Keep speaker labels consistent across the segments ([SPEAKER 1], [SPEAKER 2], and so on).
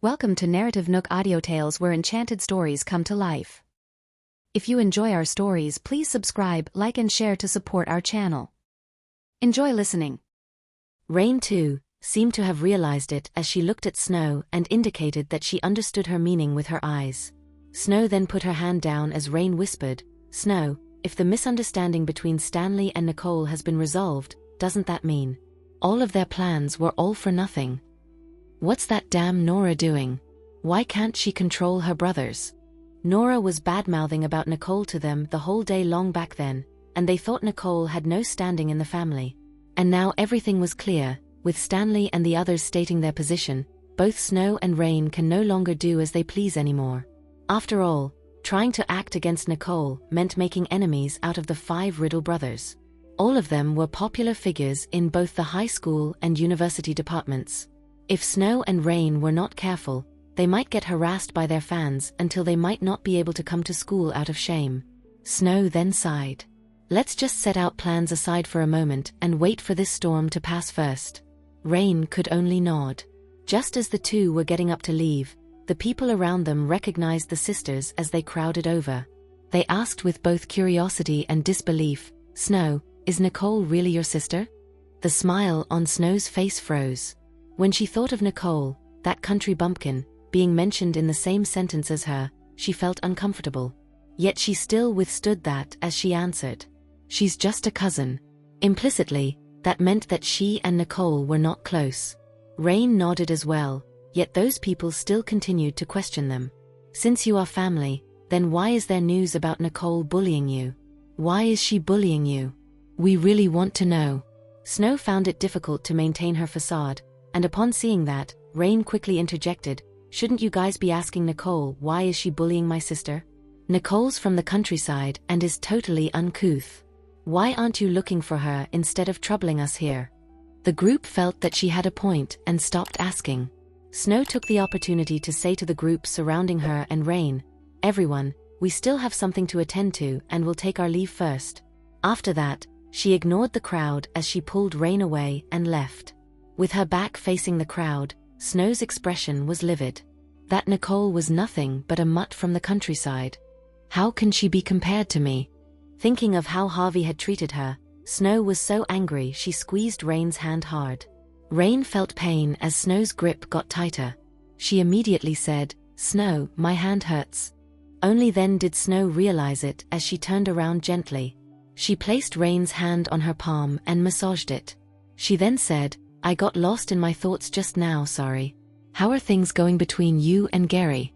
[SPEAKER 1] Welcome to NarrativeNook audio tales where enchanted stories come to life. If you enjoy our stories, please subscribe, like and share to support our channel. Enjoy listening.
[SPEAKER 2] Rain, too, seemed to have realized it as she looked at Snow and indicated that she understood her meaning with her eyes. Snow then put her hand down as Rain whispered, "Snow, if the misunderstanding between Stanley and Nicole has been resolved, doesn't that mean all of their plans were all for nothing? What's that damn Nora doing? Why can't she control her brothers?" Nora was bad-mouthing about Nicole to them the whole day long back then, and they thought Nicole had no standing in the family. And now everything was clear, with Stanley and the others stating their position. Both Snow and Rain can no longer do as they please anymore. After all, trying to act against Nicole meant making enemies out of the 5 Riddle brothers. All of them were popular figures in both the high school and university departments. If Snow and Rain were not careful, they might get harassed by their fans until they might not be able to come to school out of shame. Snow then sighed. "Let's just set out plans aside for a moment and wait for this storm to pass first." Rain could only nod. Just as the two were getting up to leave, the people around them recognized the sisters as they crowded over. They asked with both curiosity and disbelief, "Snow, is Nicole really your sister?" The smile on Snow's face froze. When she thought of Nicole, that country bumpkin, being mentioned in the same sentence as her, she felt uncomfortable. Yet she still withstood that as she answered, "She's just a cousin." Implicitly, that meant that she and Nicole were not close. Rain nodded as well, yet those people still continued to question them. "Since you are family, then why is there news about Nicole bullying you? Why is she bullying you? We really want to know." Snow found it difficult to maintain her facade, and upon seeing that, Rain quickly interjected, "Shouldn't you guys be asking Nicole why is she bullying my sister? Nicole's from the countryside and is totally uncouth. Why aren't you looking for her instead of troubling us here?" The group felt that she had a point and stopped asking. Snow took the opportunity to say to the group surrounding her and Rain, "Everyone, we still have something to attend to and will take our leave first." After that, she ignored the crowd as she pulled Rain away and left. With her back facing the crowd, Snow's expression was livid. That Nicole was nothing but a mutt from the countryside. How can she be compared to me? Thinking of how Harvey had treated her, Snow was so angry she squeezed Rain's hand hard. Rain felt pain as Snow's grip got tighter. She immediately said, "Snow, my hand hurts." Only then did Snow realize it as she turned around gently. She placed Rain's hand on her palm and massaged it. She then said, "I got lost in my thoughts just now, sorry. How are things going between you and Gary?"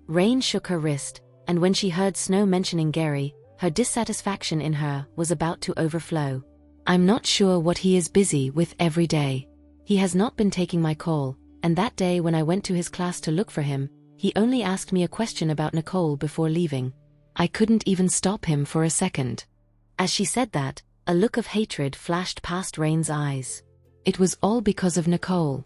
[SPEAKER 2] Rain shook her wrist, and when she heard Snow mentioning Gary, her dissatisfaction in her was about to overflow. "I'm not sure what he is busy with every day. He has not been taking my call, and that day when I went to his class to look for him, he only asked me a question about Nicole before leaving. I couldn't even stop him for a second." As she said that, a look of hatred flashed past Rain's eyes. It was all because of Nicole.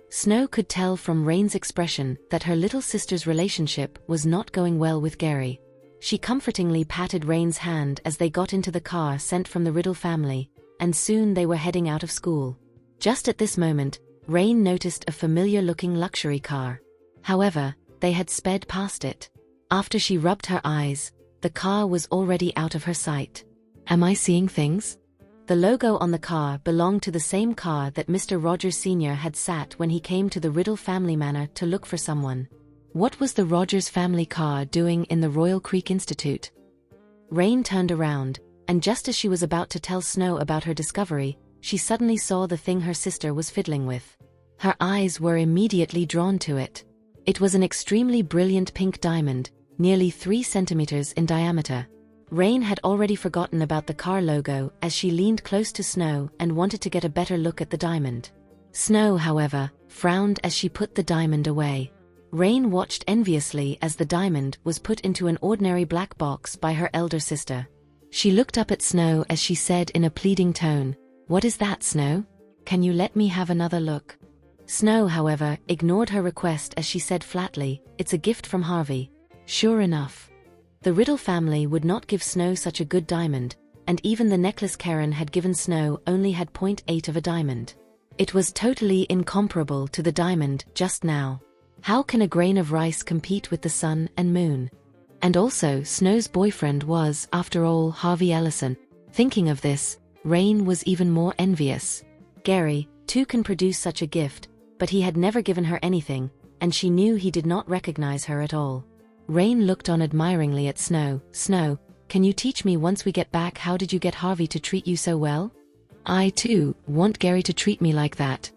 [SPEAKER 2] Snow could tell from Rain's expression that her little sister's relationship was not going well with Gary. She comfortingly patted Rain's hand as they got into the car sent from the Riddle family, and soon they were heading out of school. Just at this moment, Rain noticed a familiar-looking luxury car. However, they had sped past it. After she rubbed her eyes, the car was already out of her sight. "Am I seeing things?" The logo on the car belonged to the same car that Mr. Rogers Sr. had sat when he came to the Riddle family manor to look for someone. What was the Rogers family car doing in the Royal Creek Institute? Rain turned around, and just as she was about to tell Snow about her discovery, she suddenly saw the thing her sister was fiddling with. Her eyes were immediately drawn to it. It was an extremely brilliant pink diamond, nearly 3 centimeters in diameter. Rain had already forgotten about the car logo as she leaned close to Snow and wanted to get a better look at the diamond. Snow, however, frowned as she put the diamond away. Rain watched enviously as the diamond was put into an ordinary black box by her elder sister. She looked up at Snow as she said in a pleading tone, "What is that, Snow? Can you let me have another look?" Snow, however, ignored her request as she said flatly, "It's a gift from Harvey." Sure enough. The Riddle family would not give Snow such a good diamond, and even the necklace Karen had given Snow only had 0.8 of a diamond. It was totally incomparable to the diamond just now. How can a grain of rice compete with the sun and moon? And also, Snow's boyfriend was, after all, Harvey Ellison. Thinking of this, Rain was even more envious. Gary, too, can produce such a gift, but he had never given her anything, and she knew he did not recognize her at all. Rain looked on admiringly at Snow. Snow, can you teach me once we get back how did you get Harvey to treat you so well? I too want Gary to treat me like that.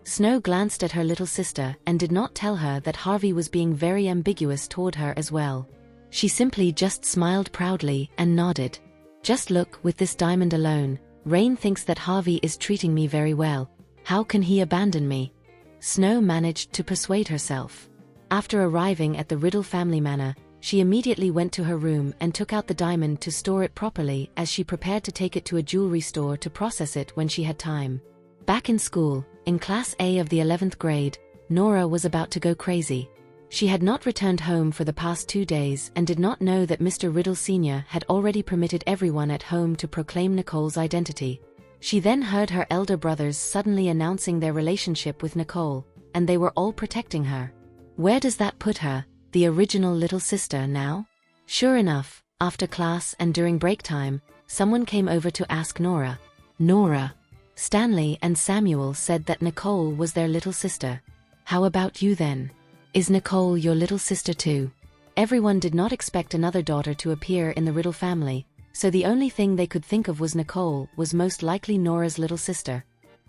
[SPEAKER 2] Snow glanced at her little sister and did not tell her that Harvey was being very ambiguous toward her as well. She simply just smiled proudly and nodded. Just look, with this diamond alone, Rain thinks that Harvey is treating me very well. How can he abandon me? Snow managed to persuade herself. After arriving at the Riddle family manor, she immediately went to her room and took out the diamond to store it properly as she prepared to take it to a jewelry store to process it when she had time. Back in school, in Class A of the 11th grade, Nora was about to go crazy. She had not returned home for the past 2 days and did not know that Mr. Riddle Sr. had already permitted everyone at home to proclaim Nicole's identity. She then heard her elder brothers suddenly announcing their relationship with Nicole, and they were all protecting her. Where does that put her, the original little sister, now? Sure enough, after class and during break time, someone came over to ask Nora. Nora. Stanley and Samuel said that Nicole was their little sister. How about you then? Is Nicole your little sister too? Everyone did not expect another daughter to appear in the Riddle family, so the only thing they could think of was Nicole was most likely Nora's little sister.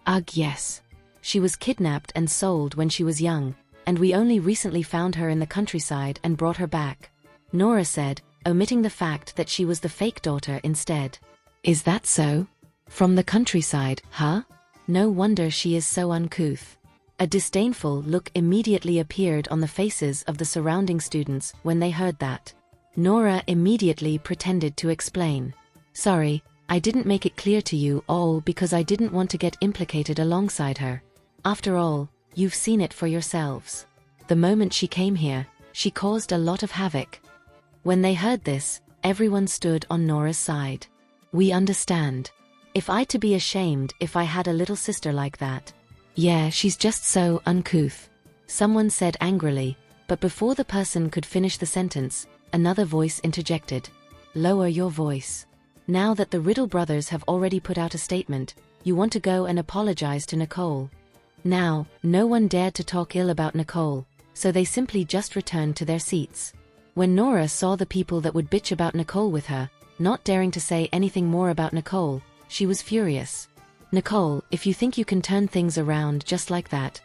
[SPEAKER 2] Ugh, yes. She was kidnapped and sold when she was young, and we only recently found her in the countryside and brought her back, Nora said, omitting the fact that she was the fake daughter instead. Is that so? From the countryside, huh? No wonder she is so uncouth. A disdainful look immediately appeared on the faces of the surrounding students when they heard that. Nora immediately pretended to explain. Sorry, I didn't make it clear to you all because I didn't want to get implicated alongside her. After all, you've seen it for yourselves. The moment she came here, she caused a lot of havoc. When they heard this, everyone stood on Nora's side. We understand. If I to be ashamed if I had a little sister like that. Yeah, she's just so uncouth, someone said angrily, but before the person could finish the sentence, another voice interjected. Lower your voice. Now that the Riddle brothers have already put out a statement, you want to go and apologize to Nicole. Now, no one dared to talk ill about Nicole, so they simply just returned to their seats. When Nora saw the people that would bitch about Nicole with her, not daring to say anything more about Nicole, she was furious. Nicole, if you think you can turn things around just like that,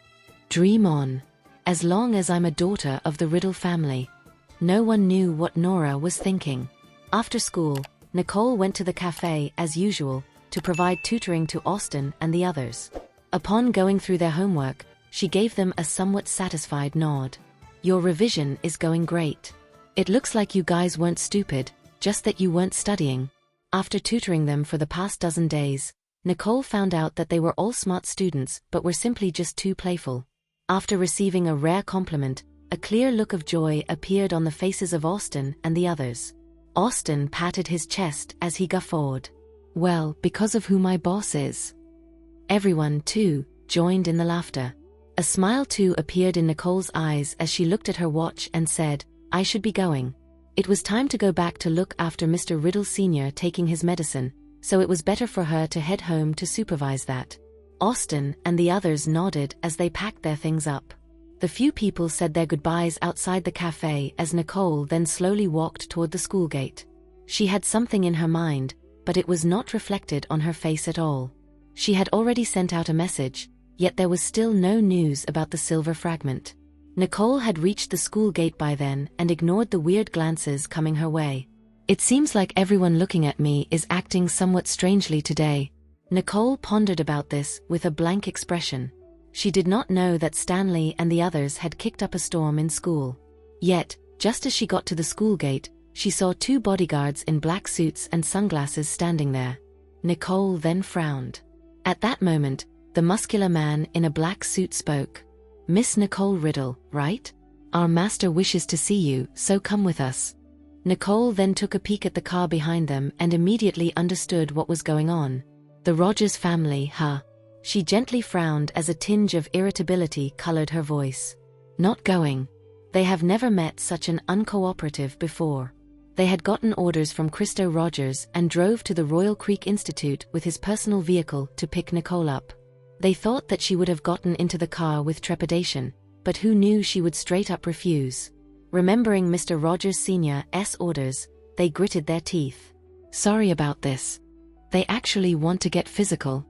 [SPEAKER 2] dream on. As long as I'm a daughter of the Riddle family. No one knew what Nora was thinking. After school, Nicole went to the cafe as usual to provide tutoring to Austin and the others. Upon going through their homework, she gave them a somewhat satisfied nod. Your revision is going great. It looks like you guys weren't stupid, just that you weren't studying. After tutoring them for the past dozen days, Nicole found out that they were all smart students but were simply just too playful. After receiving a rare compliment, a clear look of joy appeared on the faces of Austin and the others. Austin patted his chest as he guffawed. Well, because of who my boss is. Everyone, too, joined in the laughter. A smile too appeared in Nicole's eyes as she looked at her watch and said, I should be going. It was time to go back to look after Mr. Riddle Sr. taking his medicine, so it was better for her to head home to supervise that. Austin and the others nodded as they packed their things up. The few people said their goodbyes outside the cafe as Nicole then slowly walked toward the school gate. She had something in her mind, but it was not reflected on her face at all. She had already sent out a message, yet there was still no news about the silver fragment. Nicole had reached the school gate by then and ignored the weird glances coming her way. It seems like everyone looking at me is acting somewhat strangely today. Nicole pondered about this with a blank expression. She did not know that Stanley and the others had kicked up a storm in school. Yet, just as she got to the school gate, she saw 2 bodyguards in black suits and sunglasses standing there. Nicole then frowned. At that moment, the muscular man in a black suit spoke. Miss Nicole Riddle, right? Our master wishes to see you, so come with us. Nicole then took a peek at the car behind them and immediately understood what was going on. The Rogers family, huh? She gently frowned as a tinge of irritability colored her voice. Not going. They have never met such an uncooperative before. They had gotten orders from Christo Rogers and drove to the Royal Creek Institute with his personal vehicle to pick Nicole up. They thought that she would have gotten into the car with trepidation, but who knew she would straight up refuse. Remembering Mr. Rogers Sr.'s orders, they gritted their teeth. Sorry about this. They actually want to get physical.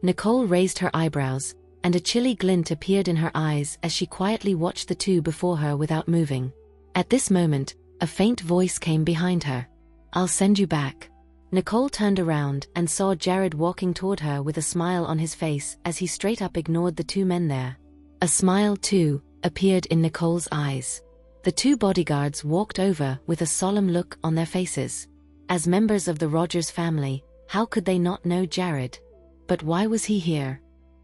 [SPEAKER 2] Nicole raised her eyebrows, and a chilly glint appeared in her eyes as she quietly watched the two before her without moving. At this moment, a faint voice came behind her. I'll send you back. Nicole turned around and saw Jared walking toward her with a smile on his face as he straight up ignored the two men there. A smile, too, appeared in Nicole's eyes. The two bodyguards walked over with a solemn look on their faces. As members of the Rogers family, how could they not know Jared? But why was he here?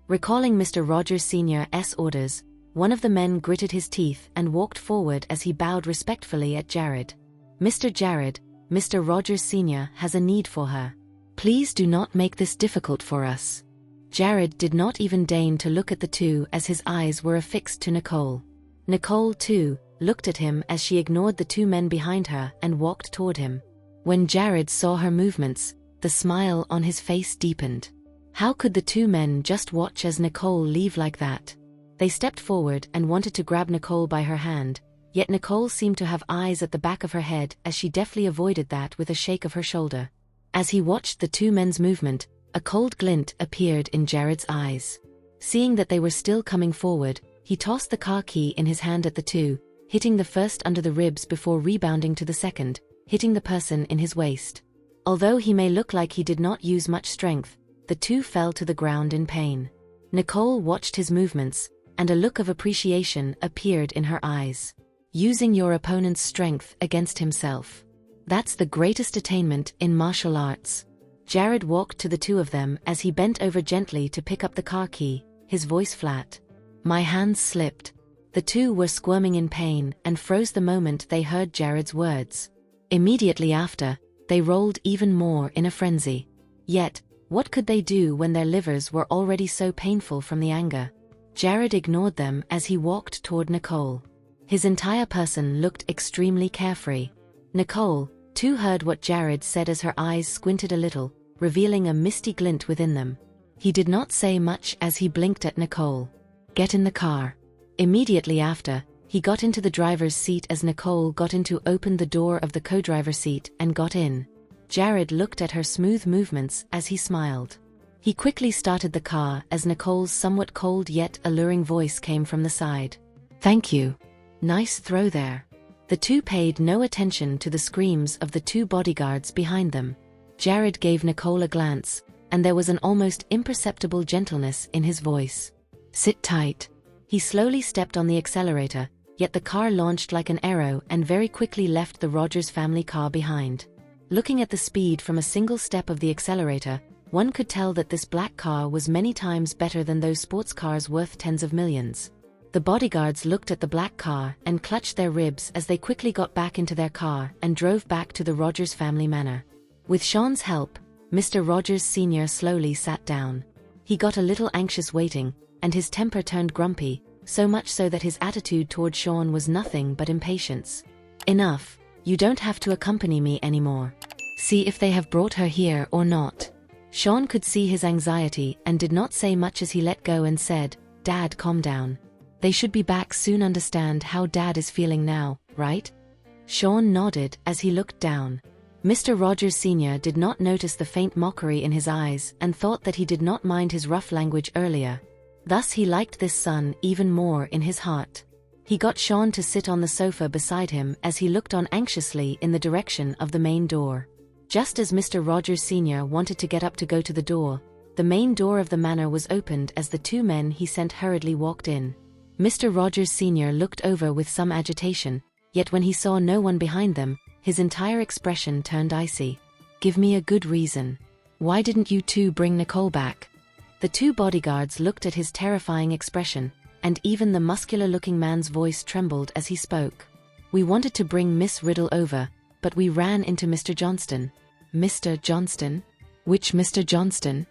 [SPEAKER 2] Recalling Mr. Rogers Sr.'s orders, one of the men gritted his teeth and walked forward as he bowed respectfully at Jared. Mr. Jared, Mr. Rogers Sr. has a need for her. Please do not make this difficult for us. Jared did not even deign to look at the two as his eyes were affixed to Nicole. Nicole, too, looked at him as she ignored the two men behind her and walked toward him. When Jared saw her movements, the smile on his face deepened. How could the two men just watch as Nicole leave like that? They stepped forward and wanted to grab Nicole by her hand, yet Nicole seemed to have eyes at the back of her head as she deftly avoided that with a shake of her shoulder. As he watched the two men's movement, a cold glint appeared in Jared's eyes. Seeing that they were still coming forward, he tossed the car key in his hand at the two, hitting the first under the ribs before rebounding to the second, hitting the person in his waist. Although he may look like he did not use much strength, the two fell to the ground in pain. Nicole watched his movements, and a look of appreciation appeared in her eyes. Using your opponent's strength against himself. That's the greatest attainment in martial arts. Jared walked to the two of them as he bent over gently to pick up the car key, his voice flat. My hands slipped. The two were squirming in pain and froze the moment they heard Jared's words. Immediately after, they rolled even more in a frenzy. Yet, what could they do when their livers were already so painful from the anger? Jared ignored them as he walked toward Nicole. His entire person looked extremely carefree. Nicole, too, heard what Jared said as her eyes squinted a little, revealing a misty glint within them. He did not say much as he blinked at Nicole. Get in the car. Immediately after, he got into the driver's seat as Nicole got in to open the door of the co-driver seat and got in. Jared looked at her smooth movements as he smiled. He quickly started the car as Nicole's somewhat cold yet alluring voice came from the side. Thank you. Nice throw there. The two paid no attention to the screams of the two bodyguards behind them. Jared gave Nicole a glance, and there was an almost imperceptible gentleness in his voice. Sit tight. He slowly stepped on the accelerator, yet the car launched like an arrow and very quickly left the Rogers family car behind. Looking at the speed from a single step of the accelerator, one could tell that this black car was many times better than those sports cars worth tens of millions. The bodyguards looked at the black car and clutched their ribs as they quickly got back into their car and drove back to the Rogers family manor. With Sean's help, Mr. Rogers Sr. slowly sat down. He got a little anxious waiting, and his temper turned grumpy, so much so that his attitude toward Sean was nothing but impatience. Enough, you don't have to accompany me anymore. See if they have brought her here or not. Sean could see his anxiety and did not say much as he let go and said, Dad, calm down. They should be back soon. Understand how Dad is feeling now, right? Sean nodded as he looked down. Mr. Rogers Sr. did not notice the faint mockery in his eyes and thought that he did not mind his rough language earlier. Thus he liked this son even more in his heart. He got Sean to sit on the sofa beside him as he looked on anxiously in the direction of the main door. Just as Mr. Rogers Sr. wanted to get up to go to the door, the main door of the manor was opened as the two men he sent hurriedly walked in. Mr. Rogers Sr. looked over with some agitation, yet when he saw no one behind them, his entire expression turned icy. Give me a good reason. Why didn't you two bring Nicole back? The two bodyguards looked at his terrifying expression, and even the muscular-looking man's voice trembled as he spoke. We wanted to bring Miss Riddle over, but we ran into Mr. Johnston. Mr. Johnston? Which Mr. Johnston?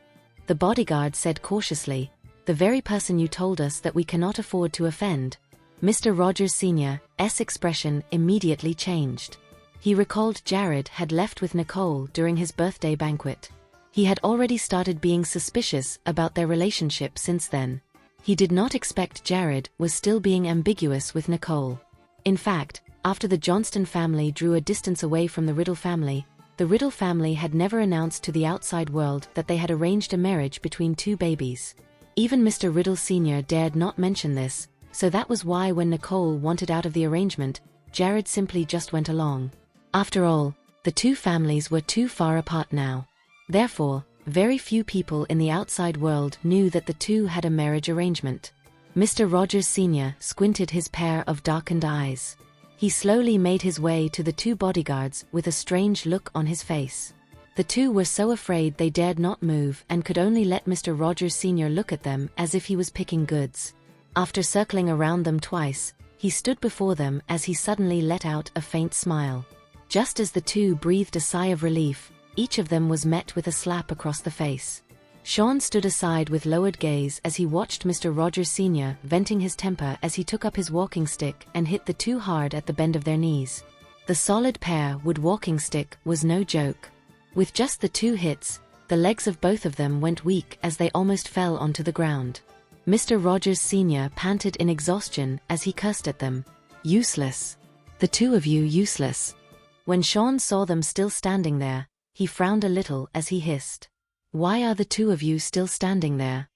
[SPEAKER 2] The bodyguard said cautiously. The very person you told us that we cannot afford to offend. Mr. Rogers Sr.'s expression immediately changed. He recalled Jared had left with Nicole during his birthday banquet. He had already started being suspicious about their relationship since then. He did not expect Jared was still being ambiguous with Nicole. In fact, after the Johnston family drew a distance away from the Riddle family, the Riddle family had never announced to the outside world that they had arranged a marriage between two babies. Even Mr. Riddle Sr. dared not mention this, so that was why when Nicole wanted out of the arrangement, Jared simply just went along. After all, the two families were too far apart now. Therefore, very few people in the outside world knew that the two had a marriage arrangement. Mr. Rogers Sr. squinted his pair of darkened eyes. He slowly made his way to the two bodyguards with a strange look on his face. The two were so afraid they dared not move and could only let Mr. Rogers Sr. look at them as if he was picking goods. After circling around them twice, he stood before them as he suddenly let out a faint smile. Just as the two breathed a sigh of relief, each of them was met with a slap across the face. Sean stood aside with lowered gaze as he watched Mr. Rogers Sr. venting his temper as he took up his walking stick and hit the two hard at the bend of their knees. The solid pear wood walking stick was no joke. With just the two hits, the legs of both of them went weak as they almost fell onto the ground. Mr. Rogers Sr. panted in exhaustion as he cursed at them. Useless. The two of you useless. When Sean saw them still standing there, he frowned a little as he hissed. Why are the two of you still standing there?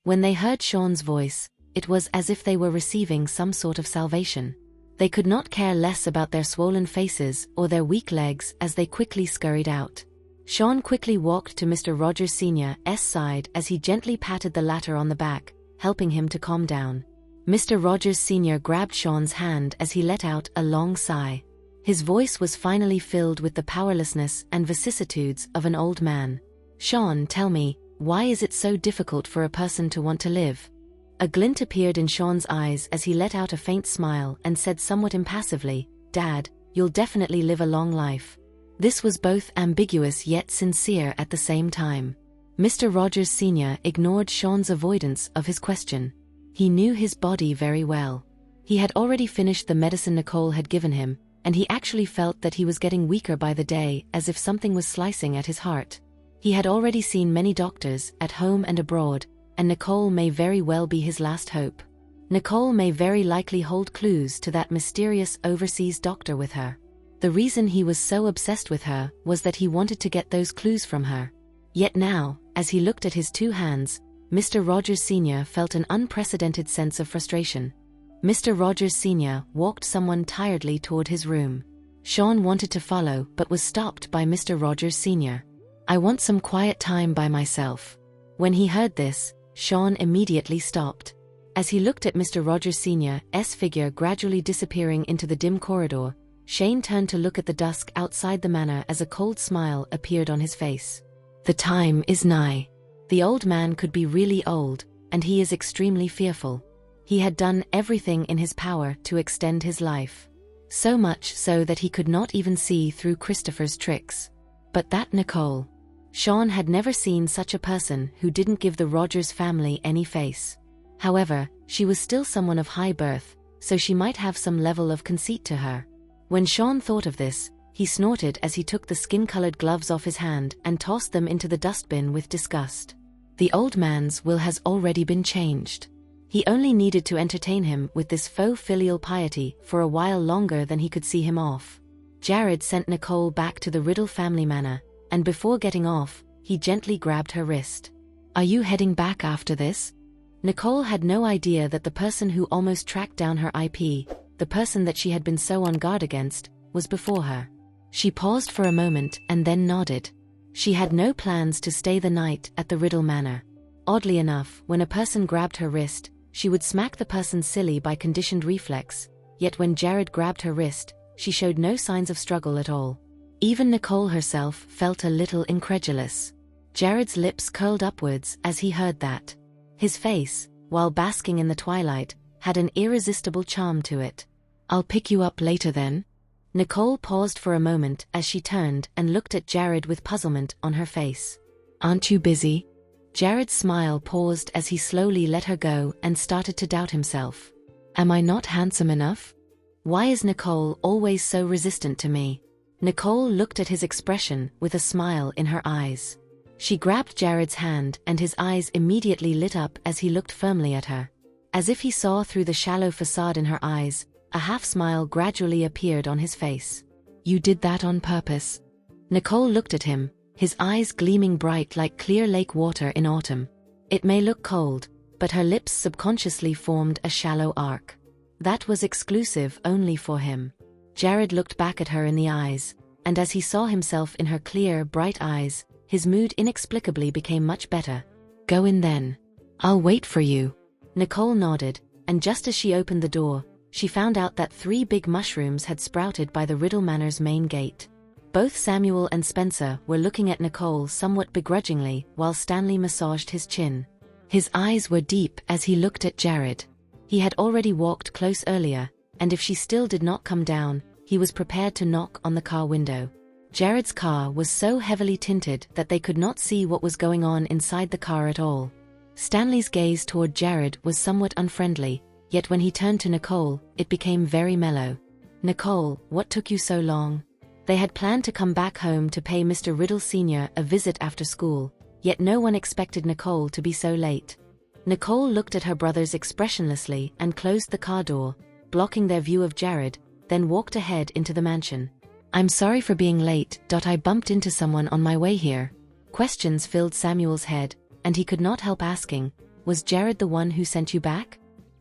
[SPEAKER 2] When they heard Sean's voice, it was as if they were receiving some sort of salvation. They could not care less about their swollen faces or their weak legs as they quickly scurried out. Sean quickly walked to Mr. Rogers Sr.'s side as he gently patted the latter on the back, helping him to calm down. Mr. Rogers Sr. grabbed Sean's hand as he let out a long sigh. His voice was finally filled with the powerlessness and vicissitudes of an old man. Sean, tell me, why is it so difficult for a person to want to live? A glint appeared in Sean's eyes as he let out a faint smile and said somewhat impassively, Dad, you'll definitely live a long life. This was both ambiguous yet sincere at the same time. Mr. Rogers Sr. ignored Sean's avoidance of his question. He knew his body very well. He had already finished the medicine Nicole had given him, and he actually felt that he was getting weaker by the day, as if something was slicing at his heart. He had already seen many doctors, at home and abroad, and Nicole may very well be his last hope. Nicole may very likely hold clues to that mysterious overseas doctor with her. The reason he was so obsessed with her was that he wanted to get those clues from her. Yet now, as he looked at his two hands, Mr. Rogers Sr. felt an unprecedented sense of frustration. Mr. Rogers Sr. walked somewhat tiredly toward his room. Sean wanted to follow but was stopped by Mr. Rogers Sr. I want some quiet time by myself. When he heard this, Sean immediately stopped. As he looked at Mr. Rogers Sr.'s figure gradually disappearing into the dim corridor, Shane turned to look at the dusk outside the manor as a cold smile appeared on his face. The time is nigh. The old man could be really old, and he is extremely fearful. He had done everything in his power to extend his life. So much so that he could not even see through Christopher's tricks. But that Nicole. Sean had never seen such a person who didn't give the Rogers family any face. However, she was still someone of high birth, so she might have some level of conceit to her. When Sean thought of this, he snorted as he took the skin-colored gloves off his hand and tossed them into the dustbin with disgust. The old man's will has already been changed. He only needed to entertain him with this faux filial piety for a while longer than he could see him off. Jared sent Nicole back to the Riddle family manor, and before getting off, he gently grabbed her wrist. Are you heading back after this? Nicole had no idea that the person who almost tracked down her IP, the person that she had been so on guard against, was before her. She paused for a moment and then nodded. She had no plans to stay the night at the Riddle Manor. Oddly enough, when a person grabbed her wrist, she would smack the person silly by conditioned reflex, yet when Jared grabbed her wrist, she showed no signs of struggle at all. Even Nicole herself felt a little incredulous. Jared's lips curled upwards as he heard that. His face, while basking in the twilight, had an irresistible charm to it. I'll pick you up later then? Nicole paused for a moment as she turned and looked at Jared with puzzlement on her face. Aren't you busy? Jared's smile paused as he slowly let her go and started to doubt himself. Am I not handsome enough? Why is Nicole always so resistant to me? Nicole looked at his expression with a smile in her eyes. She grabbed Jared's hand and his eyes immediately lit up as he looked firmly at her. As if he saw through the shallow facade in her eyes, a half-smile gradually appeared on his face. You did that on purpose? Nicole looked at him, his eyes gleaming bright like clear lake water in autumn. It may look cold, but her lips subconsciously formed a shallow arc. That was exclusive only for him. Jared looked back at her in the eyes, and as he saw himself in her clear, bright eyes, his mood inexplicably became much better. Go in then. I'll wait for you. Nicole nodded, and just as she opened the door, she found out that 3 big mushrooms had sprouted by the Riddle Manor's main gate. Both Samuel and Spencer were looking at Nicole somewhat begrudgingly while Stanley massaged his chin. His eyes were deep as he looked at Jared. He had already walked close earlier, and if she still did not come down, he was prepared to knock on the car window. Jared's car was so heavily tinted that they could not see what was going on inside the car at all. Stanley's gaze toward Jared was somewhat unfriendly, yet when he turned to Nicole, it became very mellow. Nicole, what took you so long? They had planned to come back home to pay Mr. Riddle Sr. a visit after school, yet no one expected Nicole to be so late. Nicole looked at her brothers expressionlessly and closed the car door, blocking their view of Jared, then walked ahead into the mansion. I'm sorry for being late. I bumped into someone on my way here. Questions filled Samuel's head, and he could not help asking, was Jared the one who sent you back?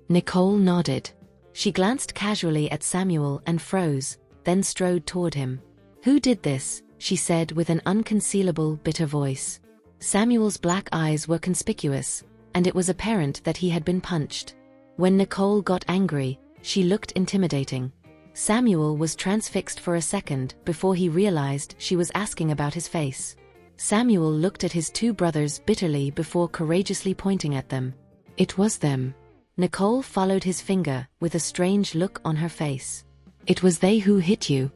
[SPEAKER 2] Nicole nodded. She glanced casually at Samuel and froze, then strode toward him. Who did this? She said with an unconcealable, bitter voice. Samuel's black eyes were conspicuous, and it was apparent that he had been punched. When Nicole got angry, she looked intimidating. Samuel was transfixed for a second before he realized she was asking about his face. Samuel looked at his 2 brothers bitterly before courageously pointing at them. It was them. Nicole followed his finger with a strange look on her face. It was they who hit you.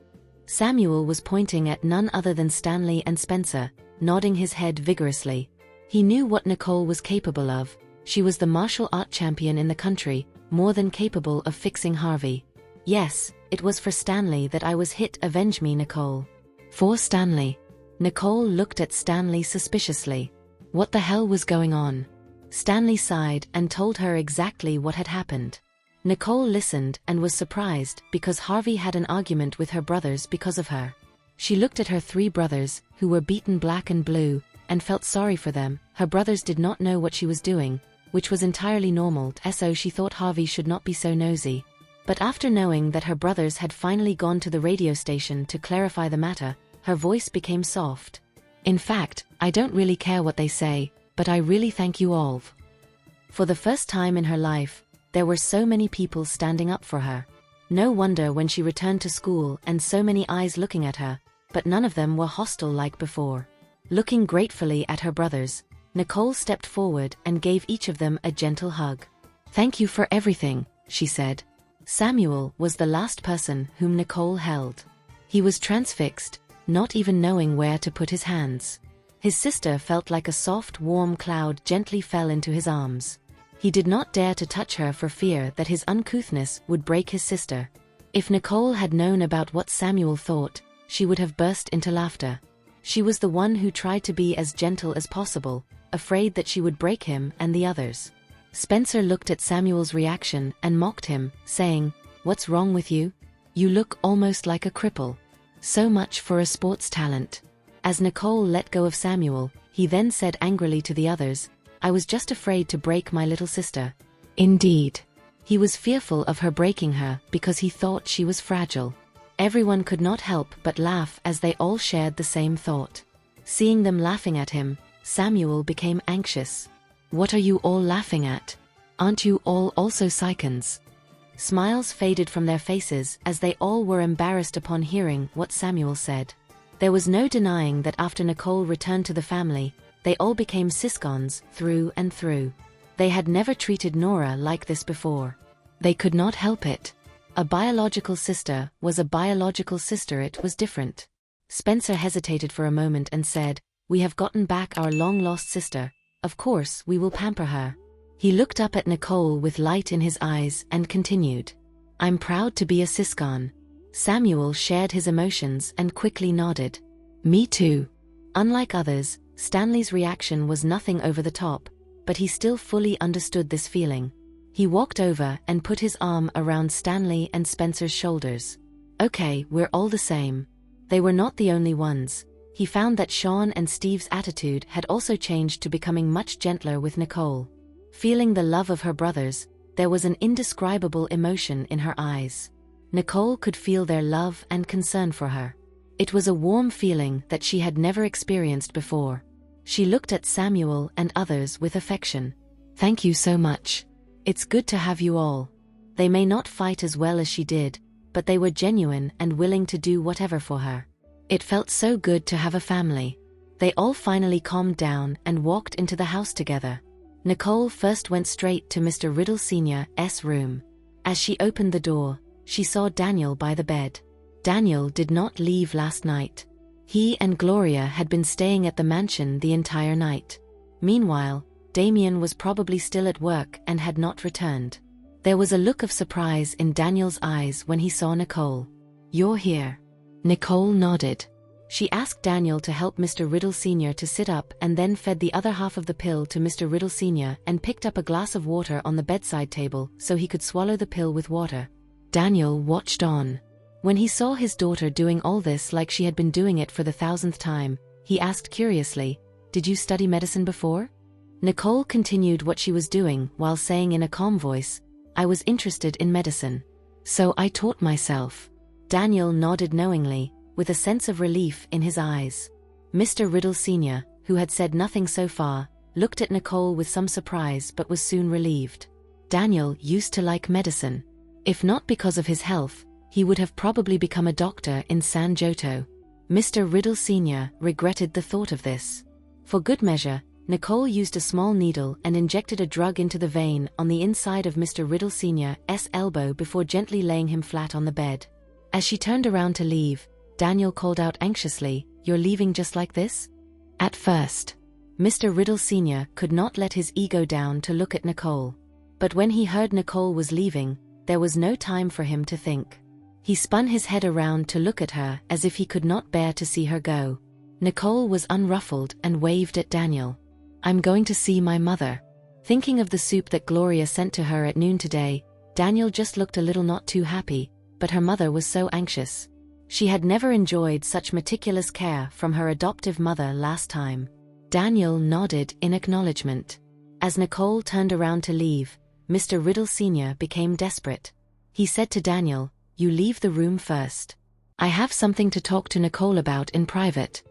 [SPEAKER 2] Samuel was pointing at none other than Stanley and Spencer, nodding his head vigorously. He knew what Nicole was capable of. She was the martial art champion in the country, more than capable of fixing Harvey. Yes, it was for Stanley that I was hit. Avenge me, Nicole. For Stanley. Nicole looked at Stanley suspiciously. What the hell was going on? Stanley sighed and told her exactly what had happened. Nicole listened and was surprised because Harvey had an argument with her brothers because of her. She looked at her 3 brothers, who were beaten black and blue, and felt sorry for them. Her brothers did not know what she was doing, which was entirely normal, so she thought Harvey should not be so nosy. But after knowing that her brothers had finally gone to the radio station to clarify the matter, her voice became soft. In fact, I don't really care what they say, but I really thank you all. For the first time in her life, there were so many people standing up for her. No wonder when she returned to school and so many eyes looking at her, but none of them were hostile like before. Looking gratefully at her brothers, Nicole stepped forward and gave each of them a gentle hug. Thank you for everything, she said. Samuel was the last person whom Nicole held. He was transfixed, not even knowing where to put his hands. His sister felt like a soft, warm cloud gently fell into his arms. He did not dare to touch her for fear that his uncouthness would break his sister. If Nicole had known about what Samuel thought, she would have burst into laughter. She was the one who tried to be as gentle as possible, afraid that she would break him and the others. Spencer looked at Samuel's reaction and mocked him, saying, "What's wrong with you? You look almost like a cripple. So much for a sports talent." As Nicole let go of Samuel, he then said angrily to the others, "I was just afraid to break my little sister." Indeed. He was fearful of her breaking her because he thought she was fragile. Everyone could not help but laugh as they all shared the same thought. Seeing them laughing at him, Samuel became anxious. What are you all laughing at? Aren't you all also psychons? Smiles faded from their faces as they all were embarrassed upon hearing what Samuel said. There was no denying that after Nicole returned to the family, they all became siscons through and through. They had never treated Nora like this before. They could not help it. A biological sister was a biological sister. It was different. Spencer hesitated for a moment and said, "We have gotten back our long-lost sister. Of course we will pamper her." He looked up at Nicole with light in his eyes and continued. I'm proud to be a Siscon. Samuel shared his emotions and quickly nodded. Me too. Unlike others, Stanley's reaction was nothing over the top, but he still fully understood this feeling. He walked over and put his arm around Stanley and Spencer's shoulders. Okay, we're all the same. They were not the only ones. He found that Sean and Steve's attitude had also changed to becoming much gentler with Nicole. Feeling the love of her brothers, there was an indescribable emotion in her eyes. Nicole could feel their love and concern for her. It was a warm feeling that she had never experienced before. She looked at Samuel and others with affection. Thank you so much. It's good to have you all. They may not fight as well as she did, but they were genuine and willing to do whatever for her. It felt so good to have a family. They all finally calmed down and walked into the house together. Nicole first went straight to Mr. Riddle Sr.'s room. As she opened the door, she saw Daniel by the bed. Daniel did not leave last night. He and Gloria had been staying at the mansion the entire night. Meanwhile, Damien was probably still at work and had not returned. There was a look of surprise in Daniel's eyes when he saw Nicole. You're here. Nicole nodded. She asked Daniel to help Mr. Riddle Sr. to sit up and then fed the other half of the pill to Mr. Riddle Sr. and picked up a glass of water on the bedside table so he could swallow the pill with water. Daniel watched on. When he saw his daughter doing all this like she had been doing it for the 1000th time, he asked curiously, Did you study medicine before? Nicole continued what she was doing while saying in a calm voice, I was interested in medicine. So I taught myself. Daniel nodded knowingly, with a sense of relief in his eyes. Mr. Riddle Sr., who had said nothing so far, looked at Nicole with some surprise but was soon relieved. Daniel used to like medicine. If not because of his health, he would have probably become a doctor in San Joto. Mr. Riddle Sr. regretted the thought of this. For good measure, Nicole used a small needle and injected a drug into the vein on the inside of Mr. Riddle Sr.'s elbow before gently laying him flat on the bed. As she turned around to leave, Daniel called out anxiously, You're leaving just like this? At first, Mr. Riddle Sr. could not let his ego down to look at Nicole. But when he heard Nicole was leaving, there was no time for him to think. He spun his head around to look at her as if he could not bear to see her go. Nicole was unruffled and waved at Daniel. I'm going to see my mother. Thinking of the soup that Gloria sent to her at noon today, Daniel just looked a little not too happy, but her mother was so anxious. She had never enjoyed such meticulous care from her adoptive mother last time. Daniel nodded in acknowledgement. As Nicole turned around to leave, Mr. Riddle Sr. became desperate. He said to Daniel, You leave the room first. I have something to talk to Nicole about in private.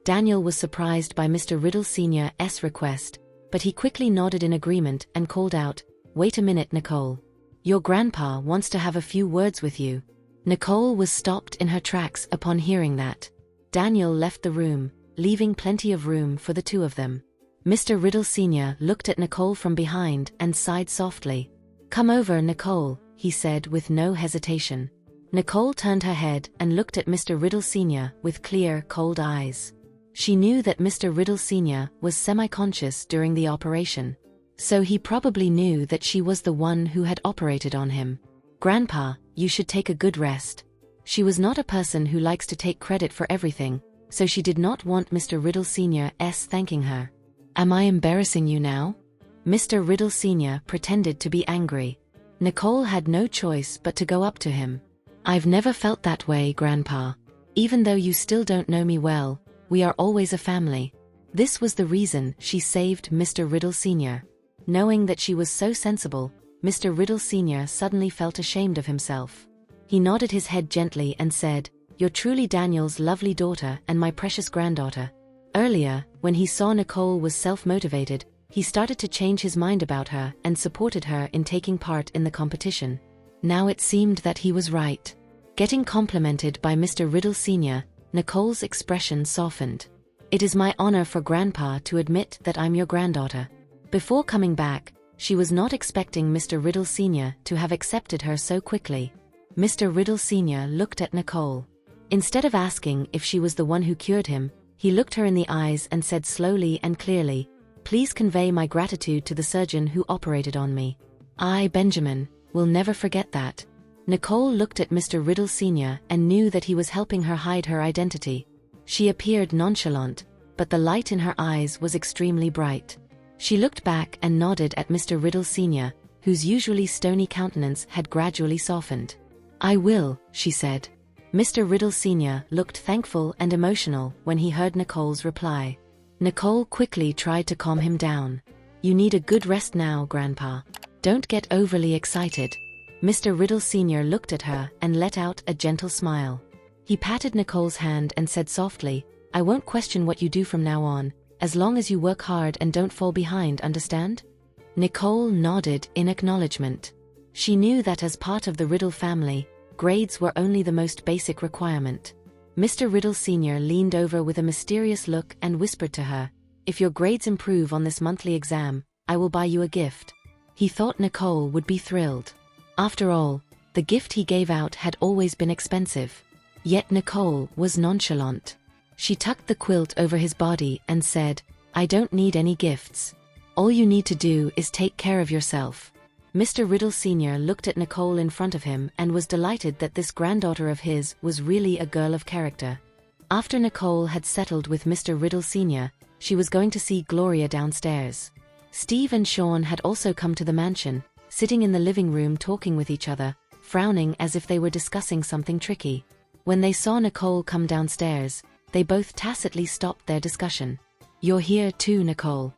[SPEAKER 2] Daniel was surprised by Mr. Riddle Sr.'s request, but he quickly nodded in agreement and called out, Wait a minute, Nicole. Your grandpa wants to have a few words with you. Nicole was stopped in her tracks upon hearing that. Daniel left the room, leaving plenty of room for the two of them. Mr. Riddle Sr. looked at Nicole from behind and sighed softly. Come over, Nicole, he said with no hesitation. Nicole turned her head and looked at Mr. Riddle Sr. with clear, cold eyes. She knew that Mr. Riddle Sr. was semi-conscious during the operation. So he probably knew that she was the one who had operated on him. Grandpa, you should take a good rest. She was not a person who likes to take credit for everything, so she did not want Mr. Riddle Sr.'s thanking her. Am I embarrassing you now? Mr. Riddle Sr. pretended to be angry. Nicole had no choice but to go up to him. I've never felt that way, Grandpa. Even though you still don't know me well, we are always a family. This was the reason she saved Mr. Riddle Sr. Knowing that she was so sensible, Mr. Riddle Sr. suddenly felt ashamed of himself. He nodded his head gently and said, You're truly Daniel's lovely daughter and my precious granddaughter. Earlier, when he saw Nicole was self-motivated, he started to change his mind about her and supported her in taking part in the competition. Now it seemed that he was right. Getting complimented by Mr. Riddle Sr., Nicole's expression softened. It is my honor for Grandpa to admit that I'm your granddaughter. Before coming back, she was not expecting Mr. Riddle Sr. to have accepted her so quickly. Mr. Riddle Sr. looked at Nicole. Instead of asking if she was the one who cured him, he looked her in the eyes and said slowly and clearly, Please convey my gratitude to the surgeon who operated on me. I, Benjamin, will never forget that. Nicole looked at Mr. Riddle Sr. and knew that he was helping her hide her identity. She appeared nonchalant, but the light in her eyes was extremely bright. She looked back and nodded at Mr. Riddle Sr., whose usually stony countenance had gradually softened. I will, she said. Mr. Riddle Sr. looked thankful and emotional when he heard Nicole's reply. Nicole quickly tried to calm him down. You need a good rest now, Grandpa. Don't get overly excited. Mr. Riddle Sr. looked at her and let out a gentle smile. He patted Nicole's hand and said softly, I won't question what you do from now on, as long as you work hard and don't fall behind, understand? Nicole nodded in acknowledgement. She knew that as part of the Riddle family, grades were only the most basic requirement. Mr. Riddle Sr. leaned over with a mysterious look and whispered to her, If your grades improve on this monthly exam, I will buy you a gift. He thought Nicole would be thrilled. After all, the gift he gave out had always been expensive. Yet Nicole was nonchalant. She tucked the quilt over his body and said, I don't need any gifts. All you need to do is take care of yourself. Mr. Riddle Sr. looked at Nicole in front of him and was delighted that this granddaughter of his was really a girl of character. After Nicole had settled with Mr. Riddle Sr., she was going to see Gloria downstairs. Steve and Sean had also come to the mansion, sitting in the living room talking with each other, frowning as if they were discussing something tricky. When they saw Nicole come downstairs, they both tacitly stopped their discussion. You're here too, Nicole.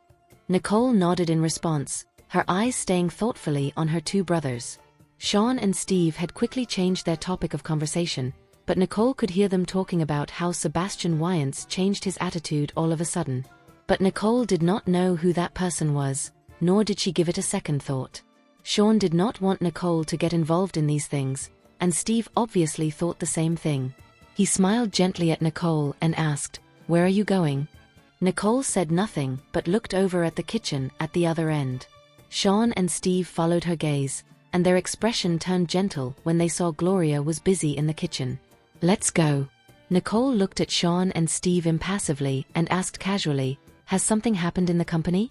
[SPEAKER 2] Nicole nodded in response, her eyes staying thoughtfully on her two brothers. Sean and Steve had quickly changed their topic of conversation, but Nicole could hear them talking about how Sebastian Wyantz changed his attitude all of a sudden. But Nicole did not know who that person was, nor did she give it a second thought. Sean did not want Nicole to get involved in these things, and Steve obviously thought the same thing. He smiled gently at Nicole and asked, Where are you going? Nicole said nothing but looked over at the kitchen at the other end. Sean and Steve followed her gaze, and their expression turned gentle when they saw Gloria was busy in the kitchen. Let's go. Nicole looked at Sean and Steve impassively and asked casually, Has something happened in the company?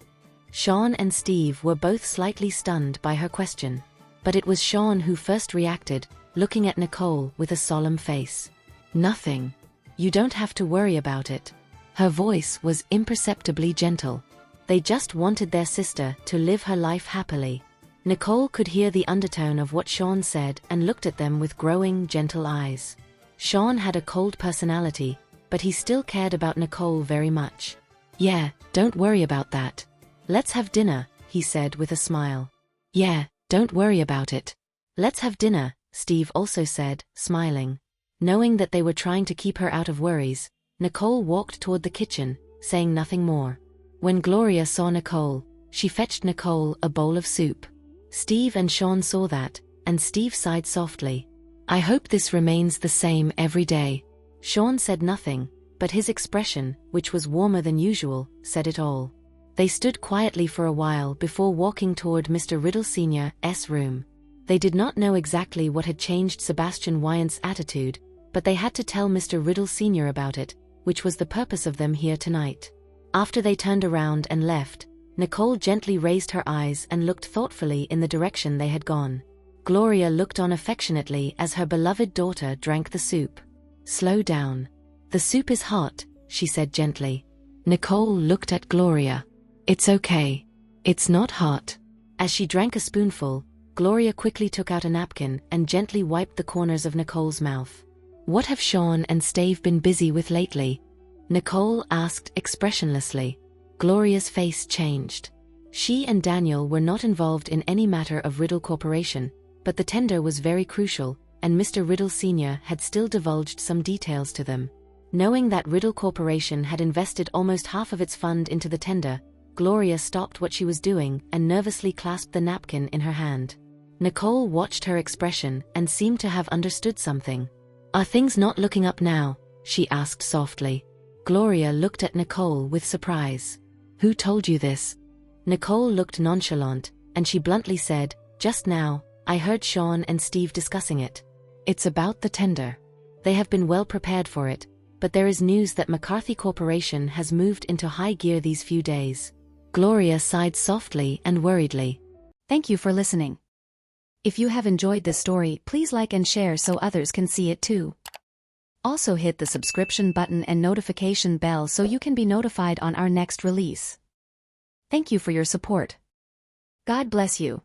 [SPEAKER 2] Sean and Steve were both slightly stunned by her question. But it was Sean who first reacted, looking at Nicole with a solemn face. Nothing. You don't have to worry about it. Her voice was imperceptibly gentle. They just wanted their sister to live her life happily. Nicole could hear the undertone of what Sean said and looked at them with growing, gentle eyes. Sean had a cold personality, but he still cared about Nicole very much. Yeah, don't worry about that. Let's have dinner, he said with a smile. Yeah, don't worry about it. Let's have dinner, Steve also said, smiling. Knowing that they were trying to keep her out of worries, Nicole walked toward the kitchen, saying nothing more. When Gloria saw Nicole, she fetched Nicole a bowl of soup. Steve and Sean saw that, and Steve sighed softly. I hope this remains the same every day. Sean said nothing, but his expression, which was warmer than usual, said it all. They stood quietly for a while before walking toward Mr. Riddle Sr.'s room. They did not know exactly what had changed Sebastian Wyantz's attitude, but they had to tell Mr. Riddle Sr. about it, which was the purpose of them here tonight. After they turned around and left, Nicole gently raised her eyes and looked thoughtfully in the direction they had gone. Gloria looked on affectionately as her beloved daughter drank the soup. Slow down. The soup is hot, she said gently. Nicole looked at Gloria. It's okay. It's not hot. As she drank a spoonful, Gloria quickly took out a napkin and gently wiped the corners of Nicole's mouth. What have Sean and Steve been busy with lately? Nicole asked expressionlessly. Gloria's face changed. She and Daniel were not involved in any matter of Riddle Corporation, but the tender was very crucial, and Mr. Riddle Sr. had still divulged some details to them. Knowing that Riddle Corporation had invested almost half of its fund into the tender, Gloria stopped what she was doing and nervously clasped the napkin in her hand. Nicole watched her expression and seemed to have understood something. Are things not looking up now? She asked softly. Gloria looked at Nicole with surprise. Who told you this? Nicole looked nonchalant, and she bluntly said, Just now, I heard Sean and Steve discussing it. It's about the tender. They have been well prepared for it, but there is news that McCarthy Corporation has moved into high gear these few days. Gloria sighed softly and worriedly.
[SPEAKER 1] Thank you for listening. If you have enjoyed this story, please like and share so others can see it too. Also hit the subscription button and notification bell so you can be notified on our next release. Thank you for your support. God bless you.